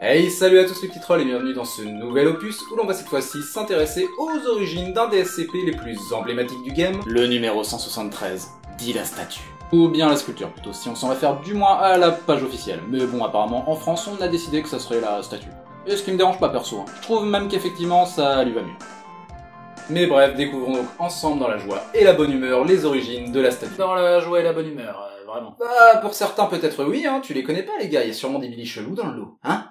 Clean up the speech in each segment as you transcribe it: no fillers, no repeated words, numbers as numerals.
Hey, salut à tous les petits trolls et bienvenue dans ce nouvel opus où l'on va cette fois-ci s'intéresser aux origines d'un des SCP les plus emblématiques du game, le numéro 173, dit la statue. Ou bien la sculpture plutôt, si on s'en réfère du moins à la page officielle. Mais bon, apparemment en France on a décidé que ça serait la statue. Et ce qui me dérange pas perso, hein. Je trouve même qu'effectivement ça lui va mieux. Mais bref, découvrons donc ensemble dans la joie et la bonne humeur les origines de la statue. Dans la joie et la bonne humeur, vraiment. Bah, pour certains peut-être oui, hein, tu les connais pas les gars, il y a sûrement des Billy chelous dans le lot, hein.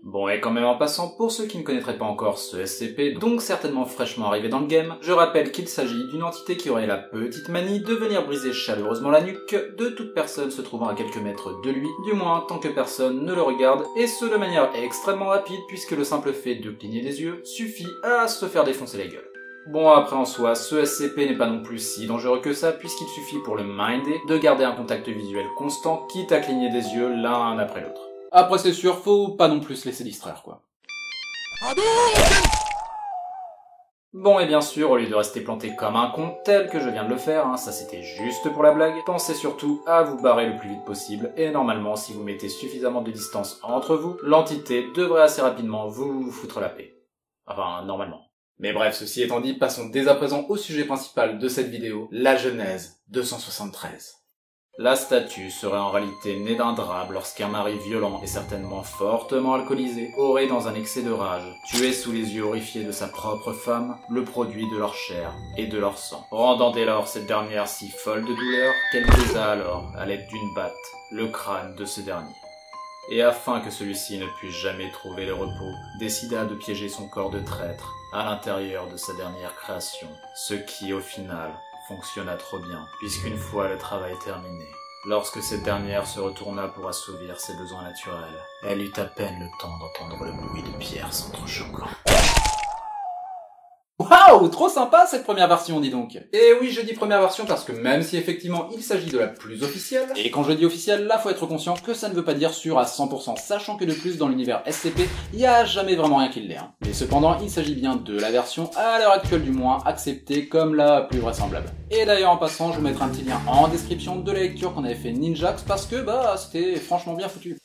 Bon, et quand même en passant, pour ceux qui ne connaîtraient pas encore ce SCP, donc certainement fraîchement arrivé dans le game, je rappelle qu'il s'agit d'une entité qui aurait la petite manie de venir briser chaleureusement la nuque de toute personne se trouvant à quelques mètres de lui, du moins tant que personne ne le regarde, et ce de manière extrêmement rapide puisque le simple fait de cligner des yeux suffit à se faire défoncer la gueule. Bon, après en soi, ce SCP n'est pas non plus si dangereux que ça puisqu'il suffit pour le minder de garder un contact visuel constant quitte à cligner des yeux l'un après l'autre. Après c'est sûr, faut pas non plus se laisser distraire quoi. Bon et bien sûr, au lieu de rester planté comme un con tel que je viens de le faire, hein, ça c'était juste pour la blague, pensez surtout à vous barrer le plus vite possible et normalement si vous mettez suffisamment de distance entre vous, l'entité devrait assez rapidement vous foutre la paix. Enfin, normalement. Mais bref, ceci étant dit, passons dès à présent au sujet principal de cette vidéo, la Genèse 273. La statue serait en réalité née d'un drabe lorsqu'un mari violent et certainement fortement alcoolisé aurait, dans un excès de rage, tué sous les yeux horrifiés de sa propre femme le produit de leur chair et de leur sang, rendant dès lors cette dernière si folle de douleur qu'elle baisa alors, à l'aide d'une batte, le crâne de ce dernier. Et afin que celui-ci ne puisse jamais trouver le repos, décida de piéger son corps de traître à l'intérieur de sa dernière création, ce qui, au final, fonctionna trop bien, puisqu'une fois le travail terminé, lorsque cette dernière se retourna pour assouvir ses besoins naturels, elle eut à peine le temps d'entendre le bruit de pierres s'entrechoquant. Waouh, trop sympa cette première version, dis donc. Et oui, je dis première version parce que même si effectivement il s'agit de la plus officielle, et quand je dis officielle, là faut être conscient que ça ne veut pas dire sûr à 100%, sachant que de plus dans l'univers SCP, il y a jamais vraiment rien qui l'est. Hein. Mais cependant, il s'agit bien de la version, à l'heure actuelle du moins, acceptée comme la plus vraisemblable. Et d'ailleurs en passant, je vous mettrai un petit lien en description de la lecture qu'on avait fait Ninjax parce que bah c'était franchement bien foutu.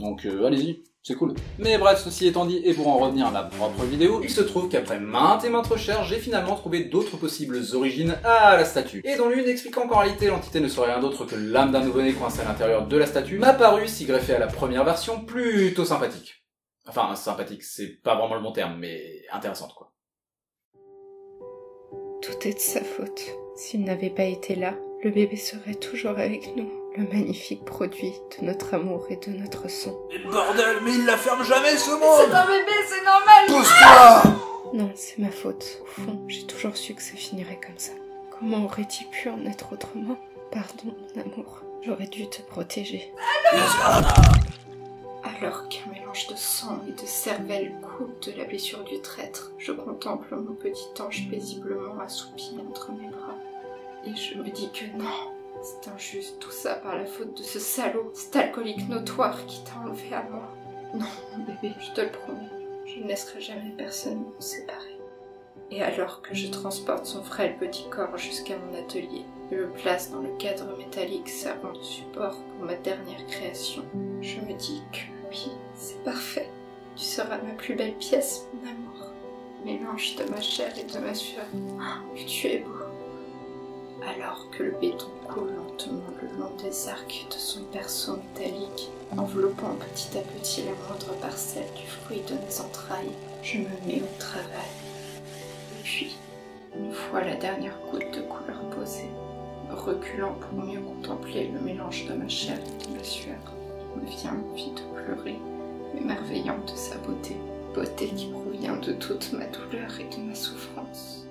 Donc allez-y. C'est cool. Mais bref, ceci étant dit, et pour en revenir à ma propre vidéo, il se trouve qu'après maintes et maintes recherches, j'ai finalement trouvé d'autres possibles origines à la statue. Et dont l'une expliquant qu'en réalité l'entité ne serait rien d'autre que l'âme d'un nouveau-né coincé à l'intérieur de la statue, m'a paru, si greffé à la première version, plutôt sympathique. Enfin, sympathique, c'est pas vraiment le bon terme, mais intéressante quoi. Tout est de sa faute. S'il n'avait pas été là, le bébé serait toujours avec nous. Le magnifique produit de notre amour et de notre sang. Mais bordel, mais il la ferme jamais ce monde. C'est un bébé, c'est normal. Pousse-toi. Non, c'est ma faute. Au fond, j'ai toujours su que ça finirait comme ça. Comment aurait-il pu en être autrement? Pardon, mon amour. J'aurais dû te protéger. Alors qu'un mélange de sang et de cervelle coupe de la blessure du traître, je contemple mon petit ange paisiblement assoupi entre mes bras. Et je me dis que non. C'est injuste, tout ça par la faute de ce salaud, cet alcoolique notoire qui t'a enlevé à moi. Non, mon bébé, je te le promets, je ne laisserai jamais personne nous séparer. Et alors que je transporte son frêle petit corps jusqu'à mon atelier, et le place dans le cadre métallique servant de support pour ma dernière création, je me dis que oui, c'est parfait. Tu seras ma plus belle pièce, mon amour. Mélange de ma chair et de ma sueur. Oh, que tu es beau. Alors que le béton coule lentement le long des arcs de son berceau métallique, enveloppant petit à petit la moindre parcelle du fruit de mes entrailles, je me mets au travail. Et puis, une fois la dernière goutte de couleur posée, reculant pour mieux contempler le mélange de ma chair et de ma sueur, il me vient envie de pleurer, m'émerveillant de sa beauté, beauté qui provient de toute ma douleur et de ma souffrance.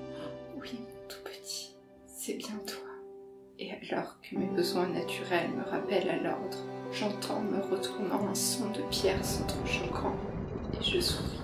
Oui, tout petit. C'est bien toi. Et alors que mes besoins naturels me rappellent à l'ordre, j'entends me retournant un son de pierres s'entrechoquant, et je souris.